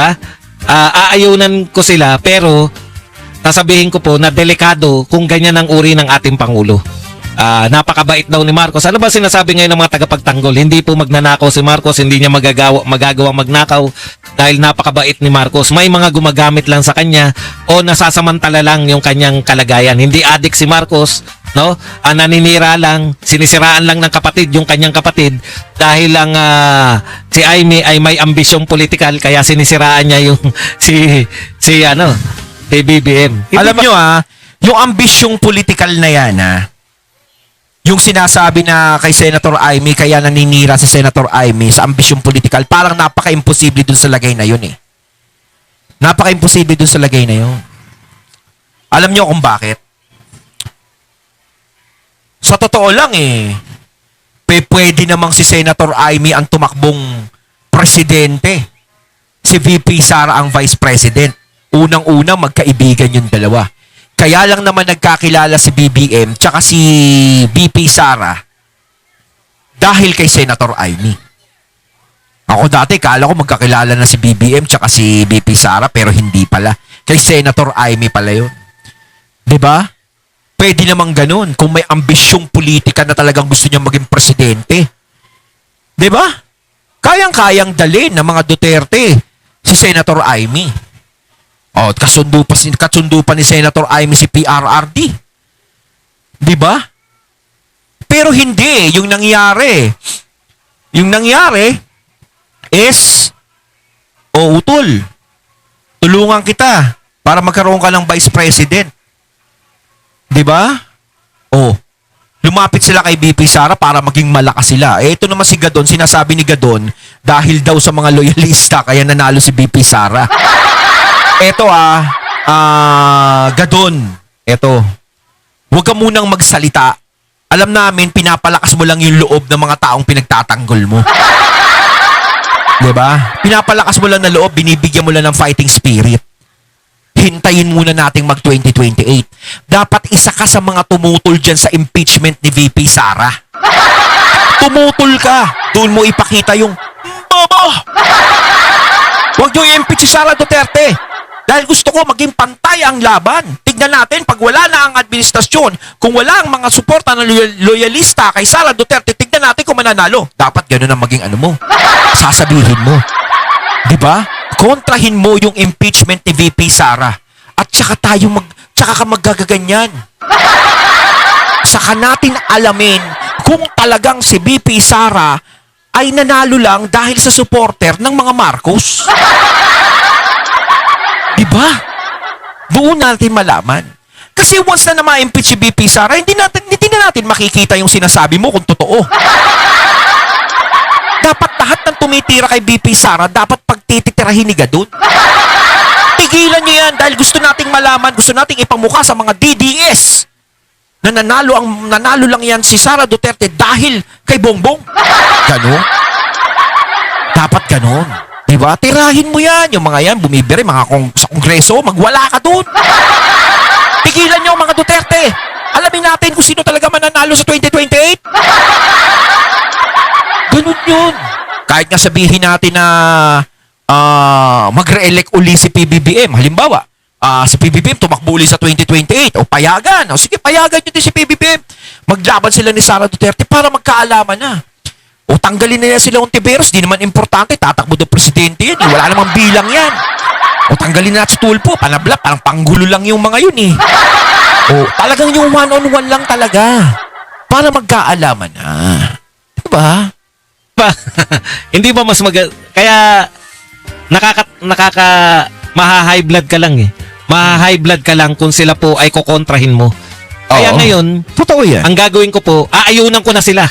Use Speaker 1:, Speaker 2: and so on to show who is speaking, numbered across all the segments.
Speaker 1: Ha? Aayunan ko sila pero sasabihin ko po na delikado kung ganyan ang uri ng ating Pangulo. Napakabait daw ni Marcos. Ano ba sinasabi ngayon ng mga tagapagtanggol? Hindi po magnanakaw si Marcos, hindi niya magagawa magnakaw dahil napakabait ni Marcos. May mga gumagamit lang sa kanya o nasasamantala lang yung kanyang kalagayan. Hindi adik si Marcos, no? Naninira lang, sinisiraan lang ng kapatid yung kanyang kapatid dahil lang si Aimee ay may ambisyong politikal kaya sinisiraan niya yung si BBM.
Speaker 2: Alam nyo yung ambisyong politikal na yan yung sinasabi na kay Senator Aimee, kaya naninira si Senator Aimee sa ambisyong politikal, parang napaka-imposible dun sa lagay na yun Napaka-imposible dun sa lagay na yun. Alam nyo kung bakit? Sa totoo lang pwede namang si Senator Aimee ang tumakbong presidente. Si VP Sara ang vice president. Unang-una, magkaibigan yung dalawa. Kaya lang naman nagkakilala si BBM tsaka si VP Sara dahil kay Senator Aimee. Ako dati, kala ko magkakilala na si BBM tsaka si VP Sara pero hindi pala. Kay Senator Aimee pala yun. Diba? Pwede namang ganun kung may ambisyong politika na talagang gusto niya maging presidente. Diba? Kayang-kayang dalhin ng mga Duterte si Senator Aimee. Kasundo pa ni Senator Aimee si PRRD. Di ba? Pero hindi. Yung nangyari is, utol, tulungan kita para magkaroon ka ng vice president. Di ba? Lumapit sila kay BP Sara para maging malakas sila. Ito naman si Gadon, sinasabi ni Gadon, dahil daw sa mga loyalista kaya nanalo si BP Sara. Eto Gadon, huwag ka munang magsalita. Alam namin, pinapalakas mo lang yung loob ng mga taong pinagtatanggol mo. Diba? Pinapalakas mo lang na loob, binibigyan mo lang ng fighting spirit. Hintayin muna nating mag-2028. Dapat isa ka sa mga tumutol dyan sa impeachment ni VP Sara. Tumutol ka. Doon mo ipakita yung bobo! Huwag nyo i-impeach si Sara Duterte. Dahil gusto ko maging pantay ang laban. Tignan natin, pag wala na ang administrasyon, kung wala ang mga suporta ng loyalista kay Sara Duterte, tignan natin kung mananalo. Dapat gano'n ang maging sasabihin mo. Diba? Kontrahin mo yung impeachment ni VP Sara. At tsaka ka magagaganyan. Saka natin alamin kung talagang si VP Sara ay nanalo lang dahil sa supporter ng mga Marcos. Diba? Doon natin malaman. Kasi once na ma-impeach si BP Sara, hindi na natin makikita yung sinasabi mo kung totoo. Dapat lahat ng tumitira kay BP Sara, dapat pagtititirahin ni Gadon. Tigilan niyo yan dahil gusto nating malaman, gusto nating ipamukha sa mga DDS na nanalo lang yan si Sara Duterte dahil kay Bongbong. Ganon? Dapat ganon. Diba? Tirahin mo yan. Yung mga yan, bumibiri, sa kongreso, magwala ka doon. Tigilan nyo mga Duterte. Alamin natin kung sino talaga mananalo sa 2028. Ganun yun. Kahit nga sabihin natin na magre-elect uli si PBBM. Halimbawa, si PBBM tumakbo uli sa 2028. O payagan. O sige, payagan nyo din si PBBM. Maglaban sila ni Sara Duterte para magkaalaman na. O tanggalin na yan sila Ontiveros, di naman importante, tatakbo ng presidente yan, wala namang bilang yan. O tanggalin na si Tulfo, panabla, parang panggulo lang yung mga yun O talagang yung one-on-one lang talaga, para magkaalaman na. Diba?
Speaker 1: Hindi ba mas kaya maha-high blood ka lang Maha-high blood ka lang kung sila po ay kukontrahin mo. Kaya ngayon,
Speaker 2: totoo yan.
Speaker 1: Ang gagawin ko po, aayunan ko na sila.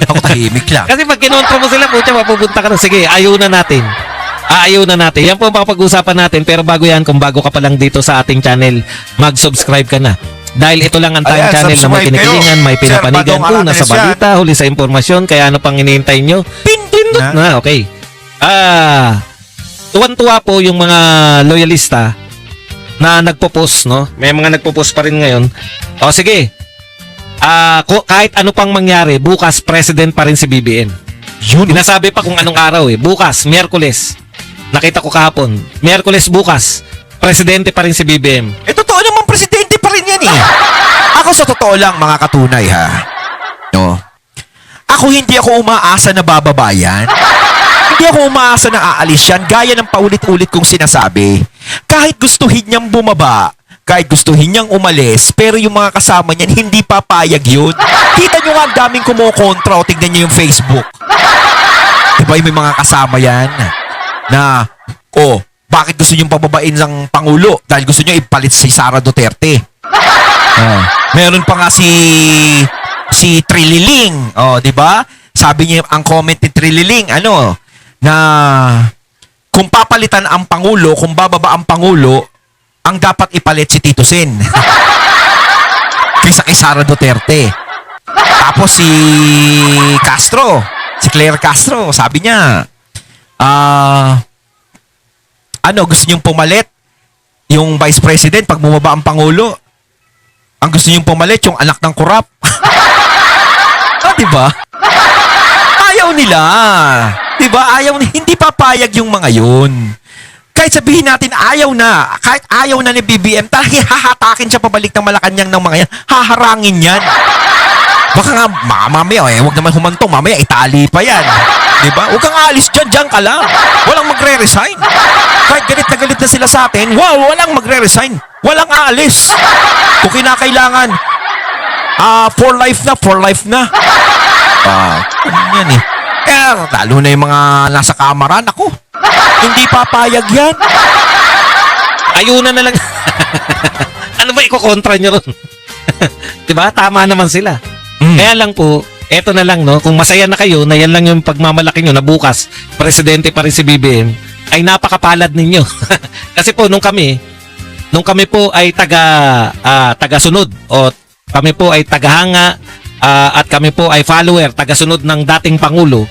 Speaker 2: Ako tahimik lang.
Speaker 1: Kasi pag kinontra mo sila, pucha, mapupunta ka na. Sige, ayunan natin. Yan po ang pag-usapan natin. Pero bago yan, kung bago ka pa lang dito sa ating channel, mag-subscribe ka na. Dahil ito lang ang tayong channel na may kinikilingan, may pinapanigan, una sa balita, huli sa impormasyon. Kaya ano pang hinihintay nyo? Pindot na. Okay. Tuwan-tuwa po yung mga loyalista na nagpo-post, no? May mga nagpo-post pa rin ngayon. O sige. Kahit ano pang mangyari, bukas president pa rin si BBM.
Speaker 2: Yun.
Speaker 1: Sinasabi pa kung anong araw eh. Bukas, Miyerkules. Nakita ko kahapon. Miyerkules bukas. Presidente pa rin si BBM.
Speaker 2: Totoo naman, presidente pa rin yan eh. Ako sa totoo lang, mga katunay ha. No? Hindi ako umaasa na bababa yan. Hindi ako umaasa na aalis yan, gaya ng paulit-ulit kong sinasabi. Kahit gustuhin niyang bumaba, kahit gustuhin niyang umalis, pero yung mga kasama niyan, hindi papayag yun. Kita niyo nga ang daming kumukontra o tignan niyo yung Facebook. Diba yung may mga kasama yan na, bakit gusto niyong pababain ng Pangulo? Dahil gusto niyo ipalit si Sara Duterte. Meron pa nga si Trililing, di ba? Sabi niya ang comment ni Trililing, na kung papalitan ang Pangulo, kung bababa ang Pangulo, ang dapat ipalit si Tito Sen. Kaysa kay Sara Duterte. Tapos si Claire Castro, sabi niya, gusto niyong pumalit yung Vice President pag bumaba ang Pangulo. Ang gusto niyong pumalit yung anak ng korap. Diba? Ayaw nila. Diba? Hindi papayag yung mga yun. Kahit sabihin natin kahit ayaw na ni BBM, talagang hahatakin siya pabalik ng Malacanang ng mga yan. Haharangin yan. Baka nga, mamaya, huwag naman humantong, mamaya itali pa yan. Diba? Huwag kang alis dyan ka lang. Walang magre-resign. Kahit galit na sila sa atin, walang magre-resign. Walang aalis. Kung kinakailangan, for life na. Yan eh. Kaya, lalo na yung mga nasa kamera, ako. Hindi papayag yan.
Speaker 1: Ayunan na lang. Ano ba ikokontra nyo ron? Diba? Tama naman sila. Kaya lang po, eto na lang, no? Kung masaya na kayo, na yan lang yung pagmamalaki nyo na bukas, presidente pa rin si BBM, ay napakapalad ninyo. Kasi po, nung kami po ay taga-sunod o kami po ay tagahanga at kami po ay follower, taga-sunod ng dating Pangulo,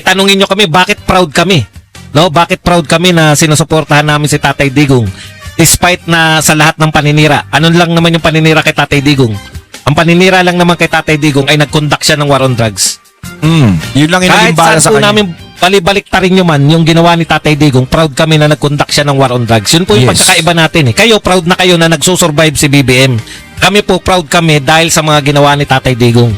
Speaker 1: tanungin nyo kami, bakit proud kami? No? Bakit proud kami na sinusuportahan namin si Tatay Digong despite na sa lahat ng paninira? Ano lang naman yung paninira kay Tatay Digong? Ang paninira lang naman kay Tatay Digong ay nag-conduct siya ng war on drugs.
Speaker 2: Yun lang yung
Speaker 1: Kahit
Speaker 2: naging bala
Speaker 1: saan
Speaker 2: sa
Speaker 1: po
Speaker 2: kanya.
Speaker 1: namin balibalik ta rin nyo man yung ginawa ni Tatay Digong, proud kami na nag-conduct siya ng war on drugs. Yun po yung
Speaker 2: Yes.
Speaker 1: pagkakaiba natin eh. Kayo, proud na kayo na nagsusurvive si BBM. Kami po, proud kami dahil sa mga ginawa ni Tatay Digong.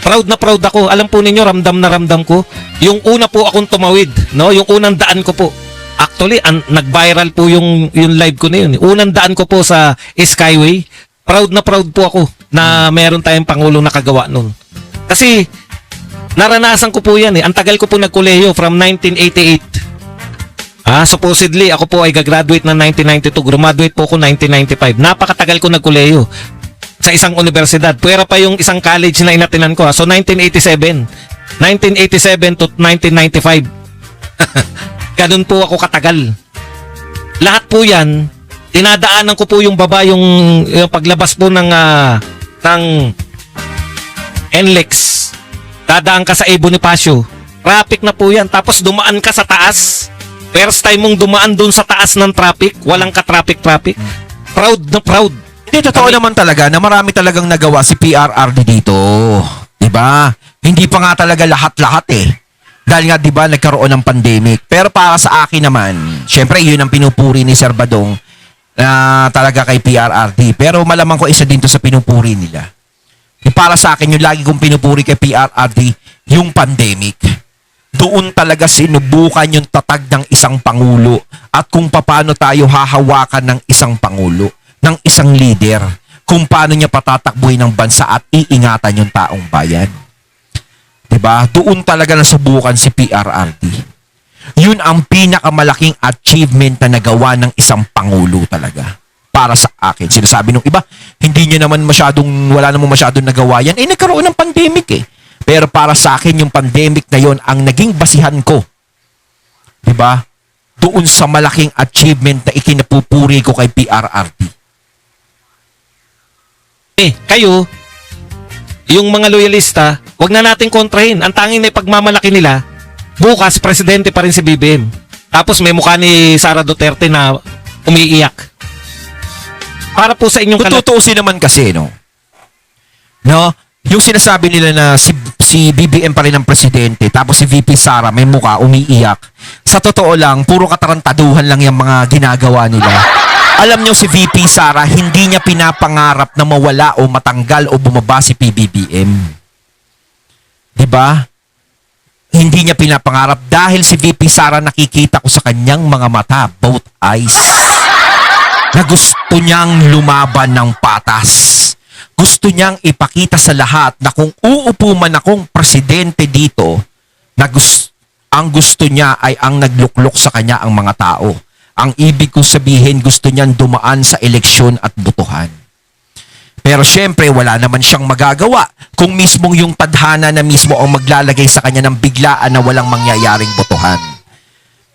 Speaker 1: Proud na proud ako. Alam po ninyo, ramdam na ramdam ko. Yung una po akong tumawid, no? Yung unang daan ko po. Actually, nag-viral po yung live ko na yun. Unang daan ko po sa Skyway. Proud na proud po ako na meron tayong Pangulong nakagawa nun. Kasi, naranasan ko po yan eh. Ang tagal ko po nagkolehiyo from 1988. Supposedly, ako po ay gagraduate ng 1992. Graduate po ako 1995. Napakatagal ko nagkolehiyo sa isang universidad. Puwera pa yung isang college na inatinan ko. So, 1987. 1987 to 1995. Ganun po ako katagal. Lahat po yan, dinadaanan ko po yung baba, yung paglabas po ng NLEX. Dadaan ka sa A. Bonifacio. Traffic na po yan. Tapos dumaan ka sa taas. First time mong dumaan dun sa taas ng traffic. Walang ka-traffic. Proud na proud.
Speaker 2: Hindi, totoo naman talaga na marami talagang nagawa si PRRD dito. Diba? Hindi pa nga talaga lahat-lahat eh. Dahil nga, diba, nagkaroon ng pandemic. Pero para sa akin naman, syempre, yun ang pinupuri ni Sir Badong na talaga kay PRRD. Pero malamang ko isa din to sa pinupuri nila. Para sa akin, yung lagi kong pinupuri kay PRRD, yung pandemic. Doon talaga sinubukan yung tatag ng isang Pangulo at kung paano tayo hahawakan ng isang Pangulo, ng isang leader, kung paano niya patatakbuhin ng bansa at iingatan yung taong bayan. Diba? Doon talaga nasubukan si PRRD. Yun ang pinakamalaking achievement na nagawa ng isang Pangulo talaga. Para sa akin. Sinasabi nung iba, wala namang masyadong nagawa yan. Nagkaroon ng pandemic eh. Pero para sa akin, yung pandemic na yon ang naging basihan ko. Diba? Doon sa malaking achievement na ikinapupuri ko kay PRRD.
Speaker 1: Kayo, yung mga loyalista, wag na natin kontrahin. Ang tanging na ipagmamalaki nila, bukas, presidente pa rin si BBM. Tapos may mukha ni Sara Duterte na umiiyak. Para po sa inyong
Speaker 2: Tutuusin naman kasi, no? Yung sinasabi nila na si BBM pa rin ang presidente, tapos si VP Sara may muka, umiiyak. Sa totoo lang, puro katarantaduhan lang yung mga ginagawa nila. Alam nyo si VP Sara, hindi niya pinapangarap na mawala o matanggal o bumaba si PBBM. Diba? Hindi niya pinapangarap dahil si VP Sara nakikita ko sa kanyang mga mata, both eyes, na gusto niyang lumaban ng patas. Gusto niyang ipakita sa lahat na kung uupo man akong presidente dito, na ang gusto niya ay ang nagluklok sa kanya ang mga tao. Ang ibig ko sabihin, gusto niyang dumaan sa eleksyon at botohan. Pero syempre, wala naman siyang magagawa kung mismong yung tadhana na mismo ang maglalagay sa kanya ng biglaan na walang mangyayaring botohan.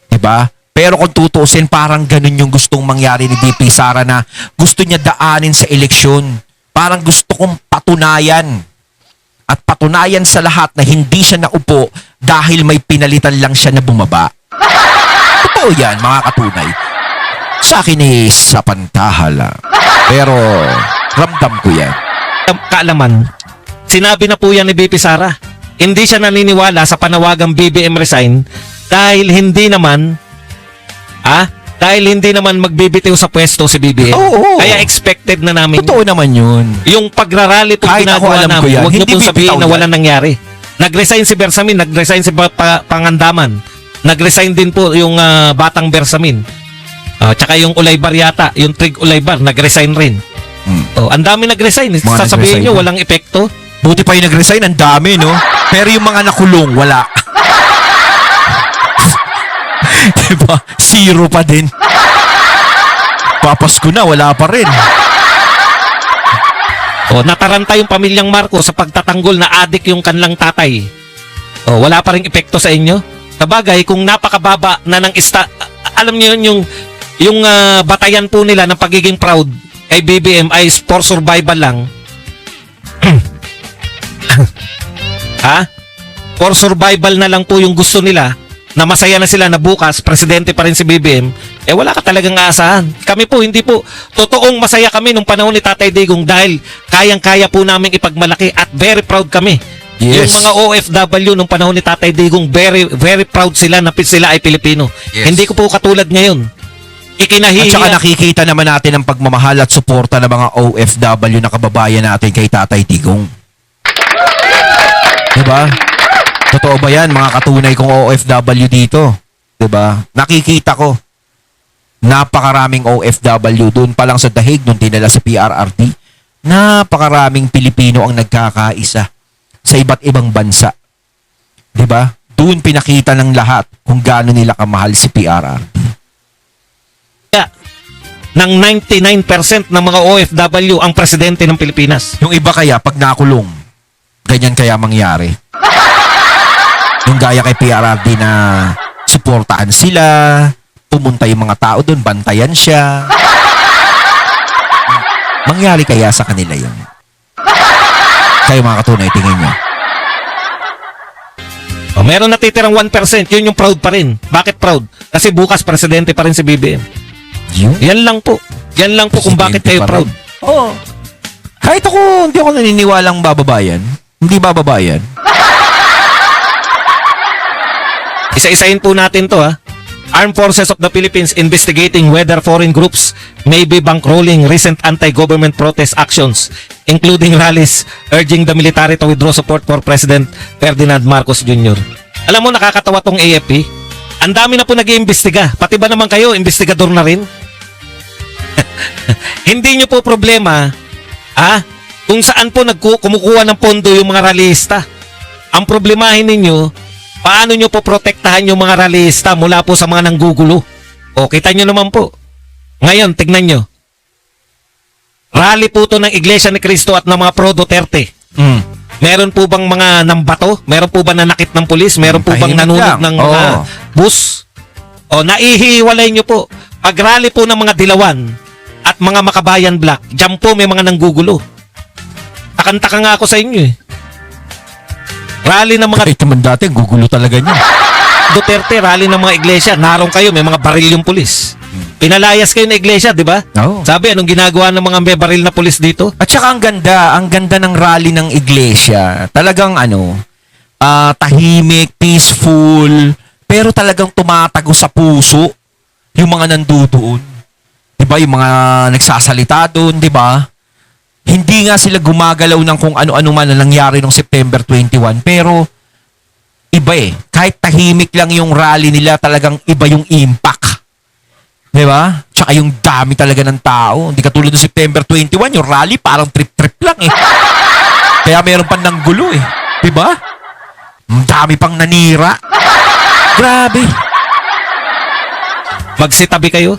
Speaker 2: Diba? Pero kung tutuusin, parang ganun yung gustong mangyari ni VP Sara na gusto niya daanin sa eleksyon. Parang gusto kong patunayan at patunayan sa lahat na hindi siya naupo dahil may pinalitan lang siya na bumaba. Totoo yan, mga katunay. Sa akin eh, sa pantahala. Pero ramdam ko yan.
Speaker 1: Kaalaman, sinabi na po yan ni VP Sara. Hindi siya naniniwala sa panawagang BBM resign dahil hindi naman magbibitiw sa pwesto si BBM.
Speaker 2: Oo.
Speaker 1: Kaya expected na namin.
Speaker 2: Totoo naman yun.
Speaker 1: Yung pagrarally po
Speaker 2: Kahit ako
Speaker 1: ginagawa
Speaker 2: alam ko
Speaker 1: namin,
Speaker 2: yan.
Speaker 1: huwag niyo
Speaker 2: Hindi
Speaker 1: po sabihin
Speaker 2: bibitaw
Speaker 1: na
Speaker 2: yan.
Speaker 1: walang nangyari. Nag-resign si Bersamin, nag-resign si Pangandaman, nag-resign din po yung Batang Bersamin. Tsaka yung Ulaybar yata, yung Trig Ulaybar, nag-resign rin. Ang dami nag-resign.
Speaker 2: Mga
Speaker 1: Sasabihin
Speaker 2: nag-resign
Speaker 1: nyo,
Speaker 2: na.
Speaker 1: walang epekto.
Speaker 2: Buti pa yung nag-resign, ang dami, no? Pero yung mga nakulong, wala. Diba? Zero pa din. Papasko na, wala pa rin.
Speaker 1: Nataranta yung pamilyang Marcos sa pagtatanggol na adik yung kanilang tatay. Wala pa ring epekto sa inyo. Sabagay, kung napakababa na ng alam niyo yun, yung batayan po nila ng pagiging proud kay BBM ay for survival lang. For survival na lang po yung gusto nila, na masaya na sila na bukas presidente pa rin si BBM, wala ka talagang aasahan. Kami po, hindi po. Totoong masaya kami nung panahon ni Tatay Digong dahil kayang-kaya po namin ipagmalaki at very proud kami.
Speaker 2: Yes.
Speaker 1: Yung mga OFW nung panahon ni Tatay Digong, very, very proud sila na sila ay Pilipino.
Speaker 2: Yes.
Speaker 1: Hindi ko po katulad ngayon.
Speaker 2: At
Speaker 1: Ikinahihiya.
Speaker 2: saka nakikita naman natin ang pagmamahal at suporta ng mga OFW na kababayan natin kay Tatay Digong. Diba? Totoo ba yan, mga katunay kong OFW dito? Diba? Nakikita ko. Napakaraming OFW doon pa lang sa Dahig nung dinala sa PRRD. Napakaraming Pilipino ang nagkakaisa sa iba't ibang bansa. Diba? Doon pinakita ng lahat kung gaano nila kamahal si PRRD.
Speaker 1: Ng 99% ng mga OFW ang presidente ng Pilipinas.
Speaker 2: Yung iba kaya, pag nakulong, ganyan kaya mangyari. Yung gaya kay PRRD na suportahan sila, pumunta yung mga tao doon, bantayan siya. Mangyari kaya sa kanila yun? Kayo mga katunay, tingin nyo.
Speaker 1: Meron natitirang 1%, yun yung proud pa rin. Bakit proud? Kasi bukas presidente pa rin si BBM.
Speaker 2: Yun?
Speaker 1: Yan lang po. Yan lang po kung bakit kayo
Speaker 2: Presidente pa
Speaker 1: proud.
Speaker 2: rin. Oo. Kahit ako, hindi ako naniniwalang bababayan. Hindi bababayan.
Speaker 1: Isa-isahin po natin to Armed Forces of the Philippines investigating whether foreign groups may be bankrolling recent anti-government protest actions, including rallies urging the military to withdraw support for President Ferdinand Marcos Jr. Alam mo, nakakatawa tong AFP. Ang dami na po nag-iimbestiga. Pati ba naman kayo, investigador na rin? Hindi nyo po problema kung saan po kumukuha ng pondo yung mga rallyista. Ang problemahin ninyo, paano nyo po protektahan yung mga rallyista mula po sa mga nanggugulo? Kita nyo naman po. Ngayon, tignan nyo. Rally po to ng Iglesia ni Cristo at ng mga pro-Duterte. Meron po bang mga nambato? Meron po ba nanakit ng pulis? Meron po bang
Speaker 2: Tahimik
Speaker 1: nanunod
Speaker 2: lang.
Speaker 1: ng mga bus? Naihiwalay nyo po. Pag rally po ng mga Dilawan at mga Makabayan Black, dyan po may mga nanggugulo. Takanta nga ako sa inyo Rally ng mga
Speaker 2: Kahit naman dati, gugulo talaga niya.
Speaker 1: Duterte, rally ng mga iglesia, naroon kayo, may mga baril yung pulis. Pinalayas kayo ng iglesia, di ba?
Speaker 2: Oo.
Speaker 1: Sabi, anong ginagawa ng mga may baril na pulis dito?
Speaker 2: At saka ang ganda ng rally ng iglesia. Talagang tahimik, peaceful, pero talagang tumatago sa puso yung mga nandoon. 'Di ba? Yung mga nagsasalita doon, 'di ba? Hindi nga sila gumagalaw ng kung ano-ano man na nangyari noong September 21, pero iba eh. Kahit tahimik lang yung rally nila, talagang iba yung impact. 'Di ba? Tsaka yung dami talaga ng tao. Hindi katulad ng September 21, yung rally parang trip-trip lang eh. Kaya meron pa ng gulo eh. 'Di ba? Ang dami pang nanira. Grabe.
Speaker 1: Magsitabi kayo.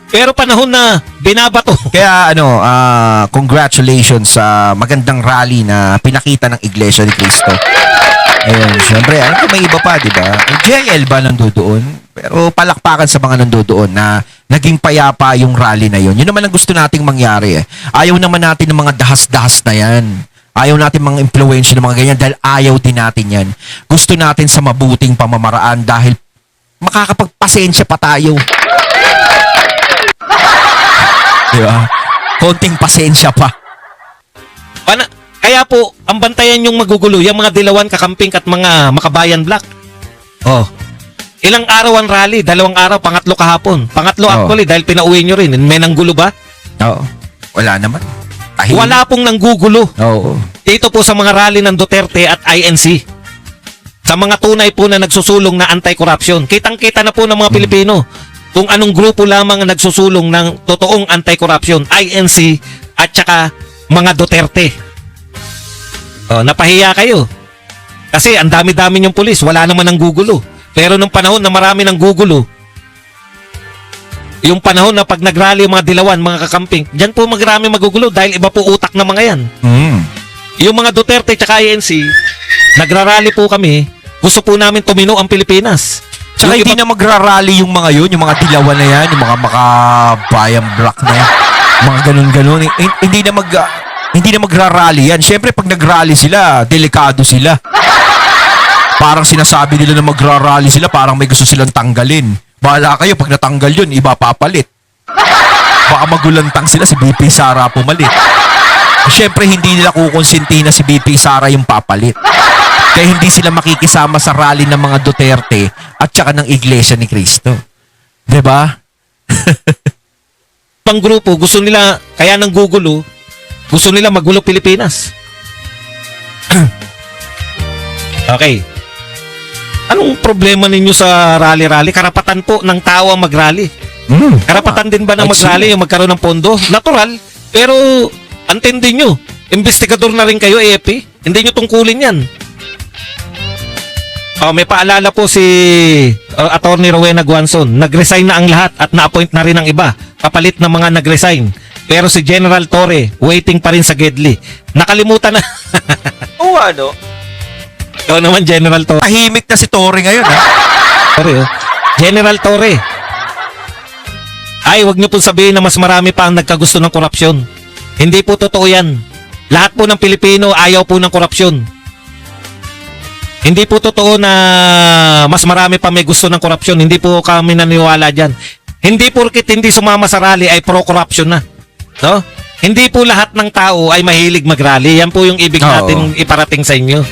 Speaker 1: Pero panahon na binabato.
Speaker 2: Kaya congratulations sa magandang rally na pinakita ng Iglesia ni Cristo. Ayun, syempre, may iba pa, di ba? JL ba nandoon? Pero palakpakan sa mga nandoon na naging payapa yung rally na yun. Yun naman ang gusto nating mangyari eh. Ayaw naman natin ng mga dahas-dahas na yan. Ayaw natin mga impluensya ng mga ganyan dahil ayaw din natin yan. Gusto natin sa mabuting pamamaraan dahil makakapagpasensya pa tayo. Di ba? Konting pasensya pa.
Speaker 1: Kaya po, ang bantayan yung magugulo, yung mga Dilawan, Kakamping at mga Makabayan Black. Oh. Ilang araw ang rally? 2 araw, pangatlo kahapon. Pangatlo actually dahil pinauwi nyo rin. May nanggulo ba?
Speaker 2: Oo. Wala naman.
Speaker 1: Wala pong nanggugulo.
Speaker 2: Oo.
Speaker 1: Dito po sa mga rally ng Duterte at INC. Sa mga tunay po na nagsusulong na anti-corruption. Kitang-kita na po ng mga Pilipino kung anong grupo lamang ang nagsusulong ng totoong anti-corruption. INC at saka mga Duterte. Oh, napahiya kayo. Kasi ang dami-dami yung pulis, wala naman ang gugulo. Pero nung panahon na marami ng gugulo, yung panahon na pag nagrally yung mga Dilawan, mga Kakamping, dyan po magrami magugulo dahil iba po utak ng mga yan. Yung mga Duterte at INC, nagrarally po kami, gusto po namin tumino ang Pilipinas.
Speaker 2: Tsaka hindi na magrarally yung mga yun, yung mga Dilawan na yan, yung mga Makabayan Black na yan, mga ganun-ganun. Hindi na magrarally yan. Siyempre, pag nagrally sila, delikado sila. Parang sinasabi nila na magrarally sila, parang may gusto silang tanggalin. Bahala kayo, pag natanggal yun, iba papalit. Baka magulantang sila, si BP Sara pumalit. Siyempre, hindi nila kukonsinti na si BP Sara yung papalit. Kaya hindi sila makikisama sa rally ng mga Duterte at saka ng Iglesia ni Cristo. Diba?
Speaker 1: Pang grupo, gusto nila, kaya nang gugulo, gusto nila magulo Pilipinas. Okay. Anong problema ninyo sa rally-rally? Karapatan po ng tao ang mag-rally. Karapatan din ba na mag-rally yung magkaroon ng pondo? Natural. Pero, antindi nyo. Investigador na rin kayo, AFP. Hindi nyo tungkulin yan. May paalala po si Attorney Rowena Guanzon. Nag-resign na ang lahat at na-appoint na rin ang iba. Kapalit ng mga nag-resign. Pero si General Torre, waiting pa rin sa Gedli. Nakalimutan na.
Speaker 2: Oo, ano?
Speaker 1: Ikaw naman, General Torre.
Speaker 2: Tahimik na si Torre ngayon, ha?
Speaker 1: Torre, oh. General Torre. Ay, wag niyo pong sabihin na mas marami pa ang nagkagusto ng korupsyon. Hindi po totoo yan. Lahat po ng Pilipino ayaw po ng korupsyon. Hindi po totoo na mas marami pa may gusto ng korupsyon. Hindi po kami naniniwala dyan. Hindi porkit hindi sumama sa rally ay pro-corruption na. No? Hindi po lahat ng tao ay mahilig mag-rally. Yan po yung ibig natin iparating sa inyo.